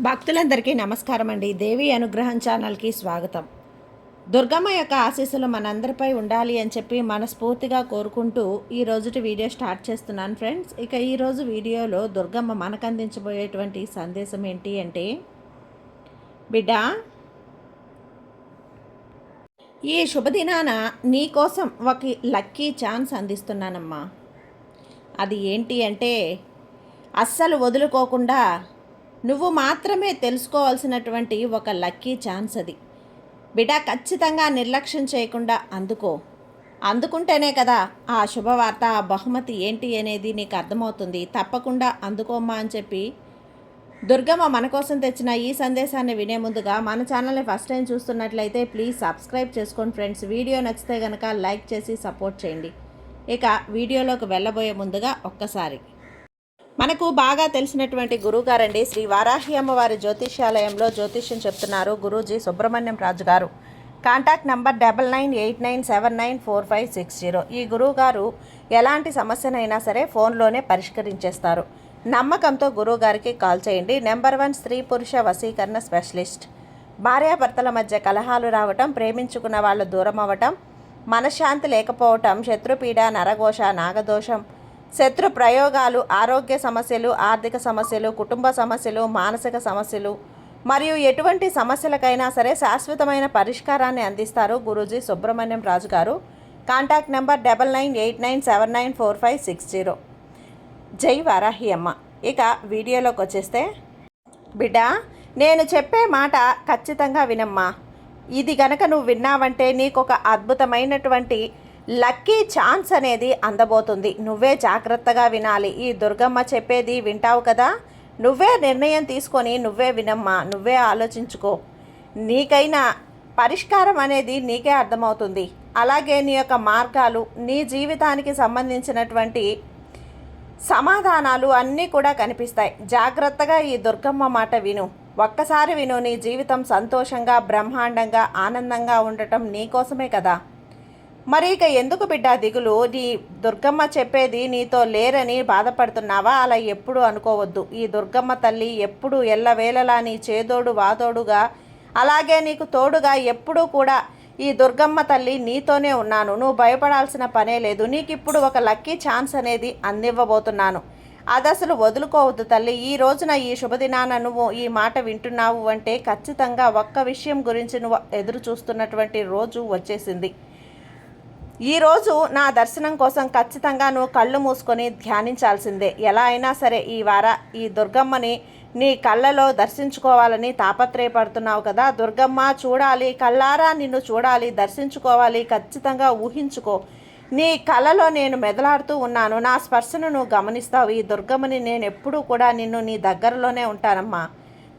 భక్తులందరికీ నమస్కారం అండి. దేవి అనుగ్రహం ఛానల్కి స్వాగతం. దుర్గమ్మ యొక్క ఆశీస్సులు మనందరిపై ఉండాలి అని చెప్పి మనస్ఫూర్తిగా కోరుకుంటూ ఈ రోజుటి వీడియో స్టార్ట్ చేస్తున్నాను ఫ్రెండ్స్. ఇక ఈరోజు వీడియోలో దుర్గమ్మ మనకు అందించబోయేటువంటి సందేశం ఏంటి అంటే, బిడ్డ, ఈ శుభదినాన నీకోసం ఒక లక్కీ ఛాన్స్ అందిస్తున్నానమ్మా. అది ఏంటి అంటే, అస్సలు వదులుకోకుండా నువ్వు మాత్రమే తెలుసుకోవాల్సినటువంటి ఒక లక్కీ ఛాన్స్ అది. బిడ్డ, ఖచ్చితంగా నిర్లక్ష్యం చేయకుండా అందుకుంటేనే కదా ఆ శుభవార్త, ఆ బహుమతి ఏంటి అనేది నీకు అర్థమవుతుంది. తప్పకుండా అందుకోమ్మా అని చెప్పి దుర్గమ్మ మన కోసం తెచ్చిన ఈ సందేశాన్ని వినే ముందుగా మన ఛానల్ని ఫస్ట్ టైం చూస్తున్నట్లయితే ప్లీజ్ సబ్స్క్రైబ్ చేసుకోండి ఫ్రెండ్స్. వీడియో నచ్చితే కనుక లైక్ చేసి సపోర్ట్ చేయండి. ఇక వీడియోలోకి వెళ్ళబోయే ముందుగా ఒక్కసారి మనకు బాగా తెలిసినటువంటి గురువుగారండి, శ్రీ వారాహి అమ్మవారి జ్యోతిష్యాలయంలో జ్యోతిష్యం చెప్తున్నారు గురూజీ సుబ్రహ్మణ్యం రాజు గారు. Contact number 9989794560. ఈ గురువుగారు ఎలాంటి సమస్యనైనా సరే ఫోన్లోనే పరిష్కరించేస్తారు. నమ్మకంతో గురువుగారికి కాల్ చేయండి. నెంబర్ 1 స్త్రీ పురుష వశీకరణ స్పెషలిస్ట్. భార్యాభర్తల మధ్య కలహాలు రావటం, ప్రేమించుకున్న వాళ్ళు దూరం అవ్వటం, మనశ్శాంతి లేకపోవటం, శత్రుపీడ, నరఘోష, నాగదోషం, శత్రు ప్రయోగాలు, ఆరోగ్య సమస్యలు, ఆర్థిక సమస్యలు, కుటుంబ సమస్యలు, మానసిక సమస్యలు మరియు ఎటువంటి సమస్యలకైనా సరే శాశ్వతమైన పరిష్కారాన్ని అందిస్తారు గురూజీ సుబ్రహ్మణ్యం రాజు గారు. Contact number 9989794560. జై వారాహి అమ్మ. ఇక వీడియోలోకి వచ్చేస్తే, బిడ్డ, నేను చెప్పే మాట ఖచ్చితంగా వినమ్మా. ఇది గనక నువ్వు విన్నావంటే నీకు ఒక అద్భుతమైనటువంటి లక్కీ ఛాన్స్ అనేది అందబోతుంది. నువ్వే జాగ్రత్తగా వినాలి. ఈ దుర్గమ్మ చెప్పేది వింటావు కదా, నువ్వే నిర్ణయం తీసుకొని నువ్వే వినమ్మా, నువ్వే ఆలోచించుకో. నీకైనా పరిష్కారం అనేది నీకే అర్థమవుతుంది. అలాగే నీ యొక్క మార్గాలు, నీ జీవితానికి సంబంధించినటువంటి సమాధానాలు అన్నీ కూడా కనిపిస్తాయి. జాగ్రత్తగా ఈ దుర్గమ్మ మాట విను. ఒక్కసారి విను. నీ జీవితం సంతోషంగా, బ్రహ్మాండంగా, ఆనందంగా ఉండటం నీకోసమే కదా. మరి ఇక ఎందుకు బిడ్డ దిగులు? నీ దుర్గమ్మ చెప్పేది నీతో లేరని బాధపడుతున్నావా? అలా ఎప్పుడు అనుకోవద్దు. ఈ దుర్గమ్మ తల్లి ఎప్పుడు ఎల్లవేళలా నీ చేదోడు వాదోడుగా, అలాగే నీకు తోడుగా ఎప్పుడూ కూడా ఈ దుర్గమ్మ తల్లి నీతోనే ఉన్నాను. నువ్వు భయపడాల్సిన పనే లేదు. నీకు ఇప్పుడు ఒక లక్కీ ఛాన్స్ అనేది అందివ్వబోతున్నాను. అది అసలు వదులుకోవద్దు తల్లి. ఈ రోజున, ఈ శుభదినాన నువ్వు ఈ మాట వింటున్నావు అంటే ఖచ్చితంగా ఒక్క విషయం గురించి నువ్వు ఎదురు చూస్తున్నటువంటి రోజు వచ్చేసింది. ఈరోజు నా దర్శనం కోసం ఖచ్చితంగా నువ్వు కళ్ళు మూసుకొని ధ్యానించాల్సిందే. ఎలా అయినా సరే ఈ దుర్గమ్మని నీ కళ్ళలో దర్శించుకోవాలని తాపత్రయపడుతున్నావు కదా. దుర్గమ్మ చూడాలి, కళ్ళారా నిన్ను చూడాలి, దర్శించుకోవాలి. ఖచ్చితంగా ఊహించుకో. నీ కళ్ళలో నేను మెదలాడుతూ ఉన్నాను. నా స్పర్శను నువ్వు గమనిస్తావు. ఈ దుర్గమ్మని నేను ఎప్పుడూ కూడా నీ దగ్గరలోనే ఉంటానమ్మా.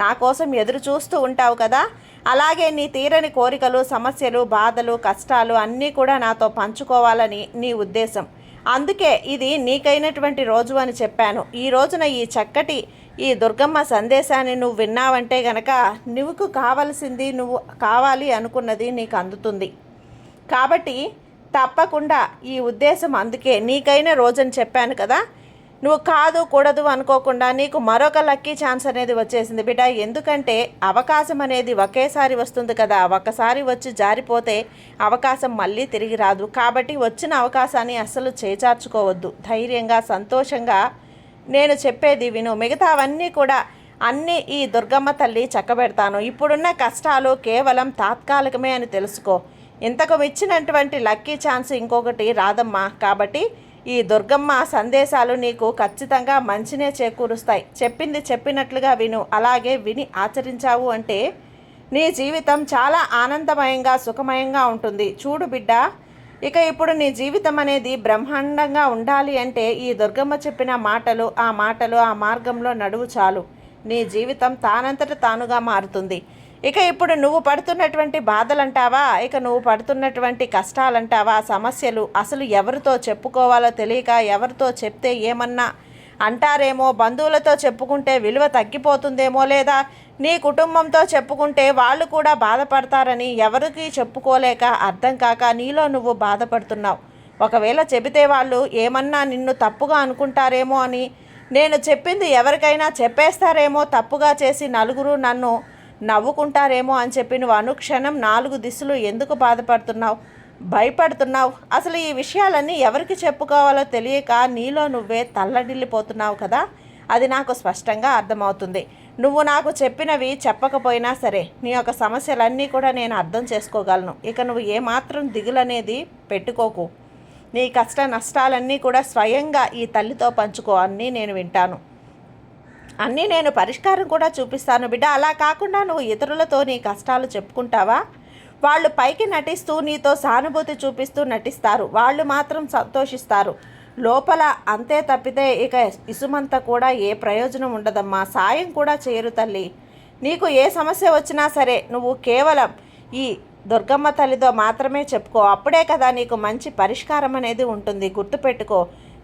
నా కోసం ఎదురు చూస్తూ ఉంటావు కదా. అలాగే నీ తీరని కోరికలు, సమస్యలు, బాధలు, కష్టాలు అన్నీ కూడా నాతో పంచుకోవాలని నీ ఉద్దేశం. అందుకే ఇది నీకైనటువంటి రోజు అని చెప్పాను. ఈ రోజున ఈ చక్కటి ఈ దుర్గమ్మ సందేశాన్ని నువ్వు విన్నావంటే గనక నువ్వుకు కావాల్సింది, నువ్వు కావాలి అనుకున్నది నీకు అందుతుంది. కాబట్టి తప్పకుండా ఈ ఉద్దేశం, అందుకే నీకైన రోజని చెప్పాను కదా. నువ్వు కాదు కూడదు అనుకోకుండా నీకు మరొక లక్కీ ఛాన్స్ అనేది వచ్చేసింది బిడ్డ. ఎందుకంటే అవకాశం అనేది ఒకేసారి వస్తుంది కదా. ఒకసారి వచ్చి జారిపోతే అవకాశం మళ్ళీ తిరిగి రాదు. కాబట్టి వచ్చిన అవకాశాన్ని అస్సలు చేజార్చుకోవద్దు. ధైర్యంగా, సంతోషంగా నేను చెప్పేది విను. మిగతావన్నీ కూడా ఈ దుర్గమ్మ తల్లి చక్కబెడతాను. ఇప్పుడున్న కష్టాలు కేవలం తాత్కాలికమే అని తెలుసుకో. ఇంతకు మించినటువంటి లక్కీ ఛాన్స్ ఇంకొకటి రాదమ్మా. కాబట్టి ఈ దుర్గమ్మ సందేశాలు నీకు ఖచ్చితంగా మంచినే చేకూరుస్తాయి. చెప్పింది చెప్పినట్లుగా విను. అలాగే విని ఆచరించావు అంటే నీ జీవితం చాలా ఆనందమయంగా, సుఖమయంగా ఉంటుంది. చూడు బిడ్డ, ఇక ఇప్పుడు నీ జీవితం అనేది బ్రహ్మాండంగా ఉండాలి అంటే ఈ దుర్గమ్మ చెప్పిన మాటలు, ఆ మార్గంలో నడువు చాలు. నీ జీవితం తానంతట తానుగా మారుతుంది. ఇక ఇప్పుడు నువ్వు పడుతున్నటువంటి బాధలంటావా, ఇక నువ్వు పడుతున్నటువంటి కష్టాలంటావా, సమస్యలు, అసలు ఎవరితో చెప్పుకోవాలో తెలియక, ఎవరితో చెప్తే ఏమన్నా అంటారేమో, బంధువులతో చెప్పుకుంటే విలువ తగ్గిపోతుందేమో, లేదా నీ కుటుంబంతో చెప్పుకుంటే వాళ్ళు కూడా బాధపడతారని ఎవరికి చెప్పుకోలేక అర్థం కాక నీలో నువ్వు బాధపడుతున్నావు. ఒకవేళ చెబితే వాళ్ళు ఏమన్నా నిన్ను తప్పుగా అనుకుంటారేమో అని నేను చెప్పింది ఎవరికైనా చెప్పేస్తారేమో, తప్పుగా చేసి నలుగురు నన్ను నవ్వుకుంటారేమో అని చెప్పి నువ్వు అనుక్షణం 4 దిశలు ఎందుకు బాధపడుతున్నావు, భయపడుతున్నావు? అసలు ఈ విషయాలన్నీ ఎవరికి చెప్పుకోవాలో తెలియక నీలో నువ్వే తల్లడిల్లిపోతున్నావు కదా. అది నాకు స్పష్టంగా అర్థమవుతుంది. నువ్వు నాకు చెప్పినవి చెప్పకపోయినా సరే నీ యొక్క సమస్యలన్నీ కూడా నేను అర్థం చేసుకోగలను. ఇక నువ్వు ఏమాత్రం దిగులనేది పెట్టుకోకు. నీ కష్ట నష్టాలన్నీ కూడా స్వయంగా ఈ తల్లితో పంచుకో. అన్నీ నేను వింటాను, అన్నీ నేను పరిష్కారం కూడా చూపిస్తాను బిడ్డ. అలా కాకుండా నువ్వు ఇతరులతో నీ కష్టాలు చెప్పుకుంటావా? వాళ్ళు పైకి నటిస్తూ నీతో సానుభూతి చూపిస్తూ నటిస్తారు, వాళ్ళు మాత్రం సంతోషిస్తారు. లోపల అంతే తప్పితే ఇక ఇసుమంత కూడా ఏ ప్రయోజనం ఉండదమ్మా. సాయం కూడా చేయరు తల్లి. నీకు ఏ సమస్య వచ్చినా సరే నువ్వు కేవలం ఈ దుర్గమ్మ తల్లితో మాత్రమే చెప్పుకో. అప్పుడే కదా నీకు మంచి పరిష్కారం అనేది ఉంటుంది. గుర్తుపెట్టుకో,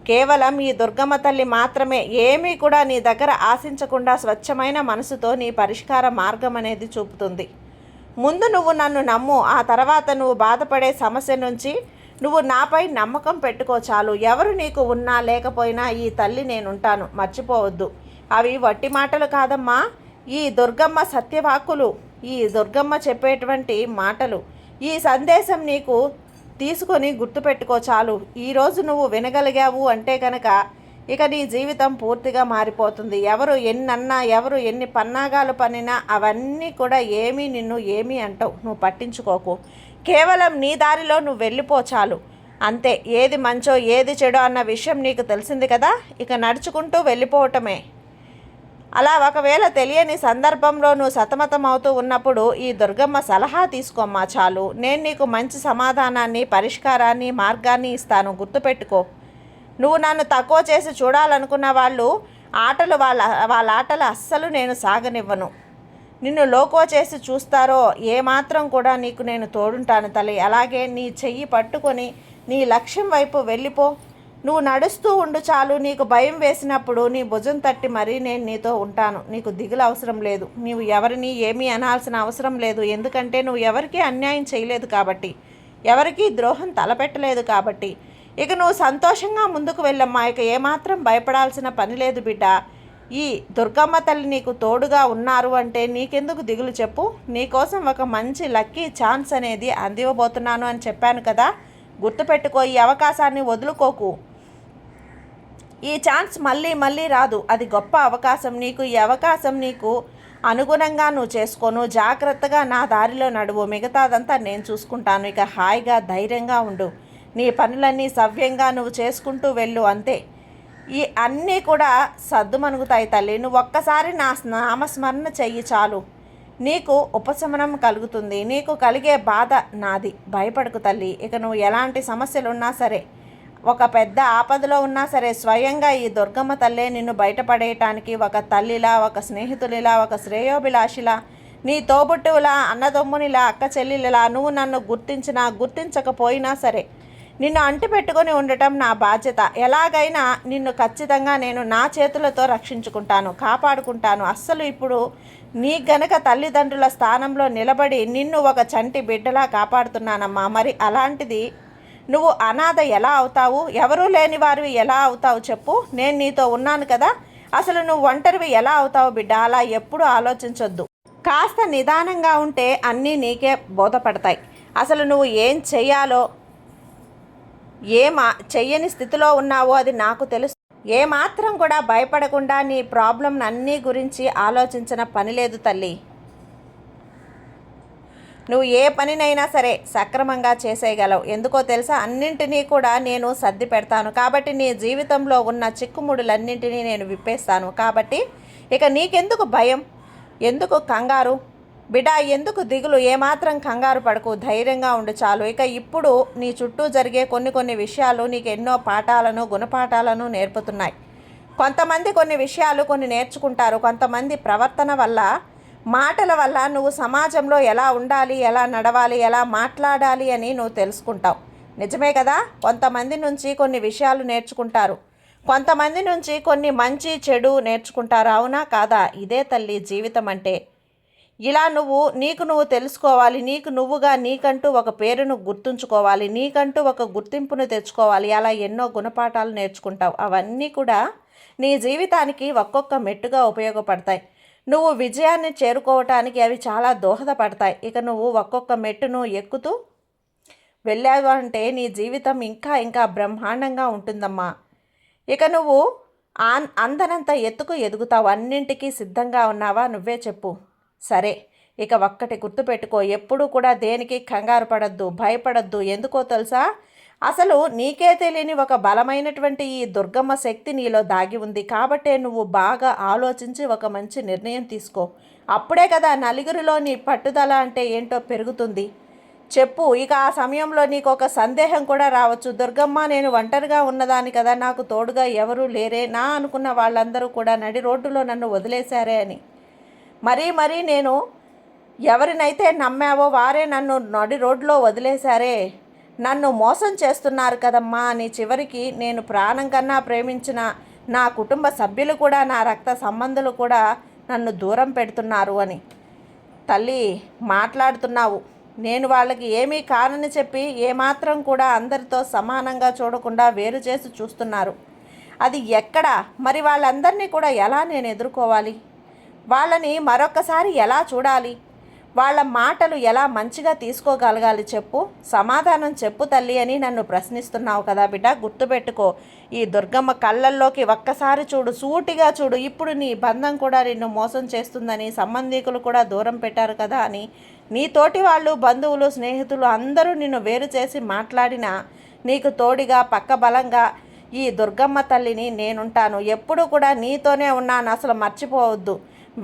కేవలం ఈ దుర్గమ్మ తల్లి మాత్రమే, ఏమీ కూడా నీ దగ్గర ఆశించకుండా స్వచ్ఛమైన మనసుతో నీ పరిష్కార మార్గం అనేది చూపుతుంది. ముందు నువ్వు నన్ను నమ్ము, ఆ తర్వాత నువ్వు బాధపడే సమస్య నుంచి నువ్వు నాపై నమ్మకం పెట్టుకో చాలు. ఎవరు నీకు ఉన్నా లేకపోయినా ఈ తల్లి నేనుంటాను, మర్చిపోవద్దు. అవి వట్టి మాటలు కాదమ్మా, ఈ దుర్గమ్మ సత్యవాక్కులు, ఈ దుర్గమ్మ చెప్పేటువంటి మాటలు. ఈ సందేశం నీకు తీసుకొని గుర్తుపెట్టుకో చాలు. ఈరోజు నువ్వు వినగలిగావు అంటే కనుక ఇక నీ జీవితం పూర్తిగా మారిపోతుంది. ఎవరు ఎన్నన్నా, ఎవరు ఎన్ని పన్నాగాలు పన్నినా అవన్నీ కూడా నిన్ను ఏమీ అంటావు. నువ్వు పట్టించుకోకు. కేవలం నీ దారిలో నువ్వు వెళ్ళిపో చాలు, అంతే. ఏది మంచో ఏది చెడో అన్న విషయం నీకు తెలిసింది కదా. ఇక నడుచుకుంటూ వెళ్ళిపోవటమే. అలా ఒకవేళ తెలియని సందర్భంలో నువ్వు సతమతం అవుతూ ఉన్నప్పుడు ఈ దుర్గమ్మ సలహా తీసుకోమ్మా చాలు. నేను నీకు మంచి సమాధానాన్ని, పరిష్కారాన్ని, మార్గాన్ని ఇస్తాను. గుర్తుపెట్టుకో, నువ్వు నన్ను తక్కువ చేసి చూడాలనుకున్న వాళ్ళ ఆటలు అస్సలు నేను సాగనివ్వను. నిన్ను లోకువ చేసి చూస్తారో ఏమాత్రం కూడా నీకు నేను తోడుంటాను తల్లి. అలాగే నీ చెయ్యి పట్టుకొని నీ లక్ష్యం వైపు వెళ్ళిపో. నువ్వు నడుస్తూ ఉండు చాలు. నీకు భయం వేసినప్పుడు నీ భుజం తట్టి మరీ నేను నీతో ఉంటాను. నీకు దిగులు అవసరం లేదు. నీవు ఎవరిని ఏమీ అనాల్సిన అవసరం లేదు. ఎందుకంటే నువ్వు ఎవరికీ అన్యాయం చేయలేదు కాబట్టి, ఎవరికీ ద్రోహం తలపెట్టలేదు కాబట్టి. ఇక నువ్వు సంతోషంగా ముందుకు వెళ్ళమ్మా. ఇక ఏమాత్రం భయపడాల్సిన పని లేదు బిడ్డ. ఈ దుర్గమ్మ తల్లి నీకు తోడుగా ఉన్నారు అంటే నీకెందుకు దిగులు చెప్పు. నీకోసం ఒక మంచి లక్కీ ఛాన్స్ అనేది అందివ్వబోతున్నాను అని చెప్పాను కదా. గుర్తుపెట్టుకో, ఈ అవకాశాన్ని వదులుకోకు. ఈ ఛాన్స్ మళ్ళీ మళ్ళీ రాదు. అది గొప్ప అవకాశం నీకు. ఈ అవకాశం నీకు అనుగుణంగా నువ్వు చేసుకోను. జాగ్రత్తగా నా దారిలో నడువు. మిగతాదంతా నేను చూసుకుంటాను. ఇక హాయిగా ధైర్యంగా ఉండు. నీ పనులన్నీ సవ్యంగా నువ్వు చేసుకుంటూ వెళ్ళు, అంతే. ఈ అన్నీ కూడా సద్దుమణుగుతాయి తల్లి. నువ్వు ఒక్కసారి నా నామస్మరణ చెయ్యి చాలు, నీకు ఉపశమనం కలుగుతుంది. నీకు కలిగే బాధ నాది. భయపడకు తల్లి. ఇక నువ్వు ఎలాంటి సమస్యలు ఉన్నా సరే, ఒక పెద్ద ఆపదలో ఉన్నా సరే, స్వయంగా ఈ దుర్గమ్మ తల్లే నిన్ను బయటపడేయటానికి ఒక తల్లిలా, ఒక స్నేహితునిలా, ఒక శ్రేయోభిలాషిలా, నీ తోబుట్టువులా, అన్నదమ్మునిలా, అక్క చెల్లెలిలా నువ్వు నన్ను గుర్తించినా గుర్తించకపోయినా సరే నిన్ను అంటిపెట్టుకొని ఉండటం నా బాధ్యత. ఎలాగైనా నిన్ను ఖచ్చితంగా నేను నా చేతులతో రక్షించుకుంటాను, కాపాడుకుంటాను. అస్సలు ఇప్పుడు నీ గనక తల్లిదండ్రుల స్థానంలో నిలబడి నిన్ను ఒక చంటి బిడ్డలా కాపాడుతున్నానమ్మా. మరి అలాంటిది నువ్వు అనాథ ఎలా అవుతావు? ఎవరూ లేని వారివి ఎలా అవుతావు చెప్పు. నేను నీతో ఉన్నాను కదా. అసలు నువ్వు ఒంటరివి ఎలా అవుతావు బిడ్డ? అలా ఎప్పుడూ ఆలోచించొద్దు. కాస్త నిదానంగా ఉంటే అన్నీ నీకే బోధపడతాయి. అసలు నువ్వు ఏం చెయ్యాలో, చెయ్యని స్థితిలో ఉన్నావో అది నాకు తెలుసు. ఏమాత్రం కూడా భయపడకుండా నీ ప్రాబ్లం అన్నీ గురించి ఆలోచించిన పని లేదు తల్లి. నువ్వు ఏ పనినైనా సరే సక్రమంగా చేసేయగలవు. ఎందుకో తెలుసా, అన్నింటినీ కూడా నేను సర్ది పెడతాను. కాబట్టి నీ జీవితంలో ఉన్న చిక్కుముడులన్నింటినీ నేను విప్పేస్తాను. కాబట్టి ఇక నీకెందుకు భయం, ఎందుకు కంగారు బిడ్డ, ఎందుకు దిగులు? ఏమాత్రం కంగారు పడకు, ధైర్యంగా ఉండు చాలు. ఇక ఇప్పుడు నీ చుట్టూ జరిగే కొన్ని విషయాలు నీకు ఎన్నో పాఠాలను, గుణపాఠాలను నేర్పుతున్నాయి. కొంతమంది కొన్ని విషయాలు నేర్చుకుంటారు. కొంతమంది ప్రవర్తన వల్ల, మాటల వల్ల నువ్వు సమాజంలో ఎలా ఉండాలి, ఎలా నడవాలి, ఎలా మాట్లాడాలి అని నువ్వు తెలుసుకుంటావు. నిజమే కదా. కొంతమంది నుంచి కొన్ని విషయాలు నేర్చుకుంటారు, కొంతమంది నుంచి కొన్ని మంచి చెడు నేర్చుకుంటారు. అవునా కాదా? ఇదే తల్లి జీవితం అంటే. ఇలా నీకు నువ్వు తెలుసుకోవాలి. నీకు నువ్వుగా నీకంటూ ఒక పేరును గుర్తుంచుకోవాలి. నీకంటూ ఒక గుర్తింపును తెచ్చుకోవాలి. అలా ఎన్నో గుణపాఠాలు నేర్చుకుంటావు. అవన్నీ కూడా నీ జీవితానికి ఒక్కొక్క మెట్టుగా ఉపయోగపడతాయి. నువ్వు విజయాన్ని చేరుకోవటానికి అవి చాలా దోహదపడతాయి. ఇక నువ్వు ఒక్కొక్క మెట్టును ఎక్కుతూ వెళ్ళావు అంటే నీ జీవితం ఇంకా ఇంకా బ్రహ్మాండంగా ఉంటుందమ్మా. ఇక నువ్వు అందనంత ఎత్తుకు ఎదుగుతావు. అన్నింటికీ సిద్ధంగా ఉన్నావా? నువ్వే చెప్పు. సరే, ఇక ఒక్కటి గుర్తుపెట్టుకో, ఎప్పుడూ కూడా దేనికి కంగారు పడద్దు, భయపడద్దు. ఎందుకో తెలుసా? అసలు నీకే తెలియని ఒక బలమైనటువంటి ఈ దుర్గమ్మ శక్తి నీలో దాగి ఉంది. కాబట్టే నువ్వు బాగా ఆలోచించి ఒక మంచి నిర్ణయం తీసుకో. అప్పుడే కదా నలుగురిలో నీ పట్టుదల అంటే ఏంటో పెరుగుతుంది. చెప్పు. ఇక ఆ సమయంలో నీకు ఒక సందేహం కూడా రావచ్చు. దుర్గమ్మ, నేను ఒంటరిగా ఉన్నదాన్ని కదా, నాకు తోడుగా ఎవరూ లేరే, నా అనుకున్న వాళ్ళందరూ కూడా నడి రోడ్డులో నన్ను వదిలేశారే అని. మరీ నేను ఎవరినైతే నమ్మావో వారే నన్ను నడి రోడ్లో వదిలేశారే, నన్ను మోసం చేస్తున్నారు కదమ్మా అని చివరికి నేను ప్రాణం కన్నా ప్రేమించిన నా కుటుంబ సభ్యులు కూడా, నా రక్త సంబంధులు కూడా నన్ను దూరం పెడుతున్నారు అని తల్లి మాట్లాడుతున్నావు. నేను వాళ్ళకి ఏమీ కానని చెప్పి ఏమాత్రం కూడా అందరితో సమానంగా చూడకుండా వేరు చేసి చూస్తున్నారు. అది ఎక్కడ? మరి వాళ్ళందరినీ కూడా ఎలా నేను ఎదుర్కోవాలి? వాళ్ళని మరొకసారి ఎలా చూడాలి? వాళ్ళ మాటలు ఎలా మంచిగా తీసుకోగలగాలి చెప్పు? సమాధానం చెప్పు తల్లి అని నన్ను ప్రశ్నిస్తున్నావు కదా బిడ్డ. గుర్తుపెట్టుకో, ఈ దుర్గమ్మ కళ్ళల్లోకి ఒక్కసారి చూడు, సూటిగా చూడు. ఇప్పుడు నీ బంధం కూడా నిన్ను మోసం చేస్తుందని, సంబంధీకులు కూడా దూరం పెట్టారు కదా అని, నీ తోటి వాళ్ళు, బంధువులు, స్నేహితులు అందరూ నిన్ను వేరు చేసి మాట్లాడినా నీకు తోడిగా పక్క బలంగా ఈ దుర్గమ్మ తల్లిని నేనుంటాను. ఎప్పుడు కూడా నీతోనే ఉన్నాను. అసలు మర్చిపోవద్దు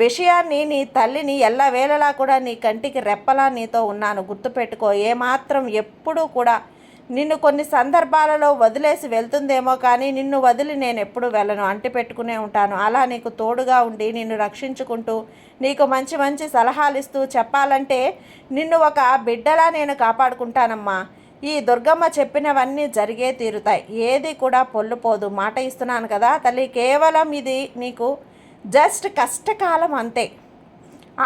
విషయాన్ని. నీ తల్లిని ఎల్లవేళలా కూడా నీ కంటికి రెప్పలా నీతో ఉన్నాను. గుర్తుపెట్టుకో. ఏమాత్రం ఎప్పుడూ కూడా నిన్ను కొన్ని సందర్భాలలో వదిలేసి వెళ్తుందేమో కానీ నిన్ను వదిలి నేను ఎప్పుడు వెళ్ళను. అంటి పెట్టుకునే ఉంటాను. అలా నీకు తోడుగా ఉండి నిన్ను రక్షించుకుంటూ నీకు మంచి మంచి సలహాలు ఇస్తూ, చెప్పాలంటే నిన్ను ఒక బిడ్డలా నేను కాపాడుకుంటానమ్మా. ఈ దుర్గమ్మ చెప్పినవన్నీ జరిగే తీరుతాయి. ఏది కూడా పొల్లుపోదు. మాట ఇస్తున్నాను కదా తల్లి. కేవలం ఇది నీకు జస్ట్ కష్టకాలం అంతే.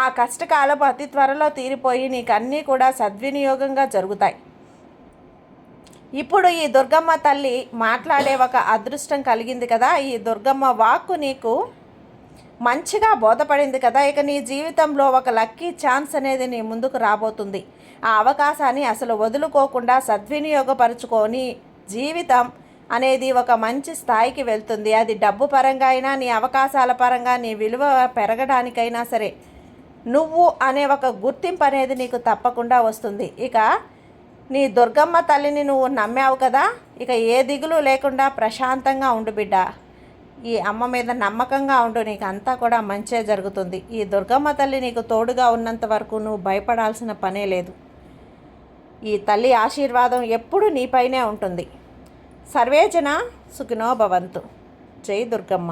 ఆ కష్టకాలం అతి త్వరలో తీరిపోయి నీకు అన్నీ కూడా సద్వినియోగంగా జరుగుతాయి. ఇప్పుడు ఈ దుర్గమ్మ తల్లి మాట్లాడే ఒక అదృష్టం కలిగింది కదా. ఈ దుర్గమ్మ వాక్కు నీకు మంచిగా బోధపడింది కదా. ఇక నీ జీవితంలో ఒక లక్కీ ఛాన్స్ అనేది నీ ముందుకు రాబోతుంది. ఆ అవకాశాన్ని అసలు వదులుకోకుండా సద్వినియోగపరుచుకొని జీవితం అనేది ఒక మంచి స్థాయికి వెళ్తుంది. అది డబ్బు పరంగా అయినా, నీ అవకాశాల పరంగా, నీ విలువ పెరగడానికైనా సరే నువ్వు అనే ఒక గుర్తింపు అనేది నీకు తప్పకుండా వస్తుంది. ఇక నీ దుర్గమ్మ తల్లిని నువ్వు నమ్మావు కదా. ఇక ఏ దిగులు లేకుండా ప్రశాంతంగా ఉండు బిడ్డ. ఈ అమ్మ మీద నమ్మకంగా ఉండు. నీకు అంతా కూడా మంచే జరుగుతుంది. ఈ దుర్గమ్మ తల్లి నీకు తోడుగా ఉన్నంత వరకు నువ్వు భయపడాల్సిన పనే లేదు. ఈ తల్లి ఆశీర్వాదం ఎప్పుడూ నీపైనే ఉంటుంది. సర్వేజన సుఖినో భవంతు. జై దుర్గమ్మ.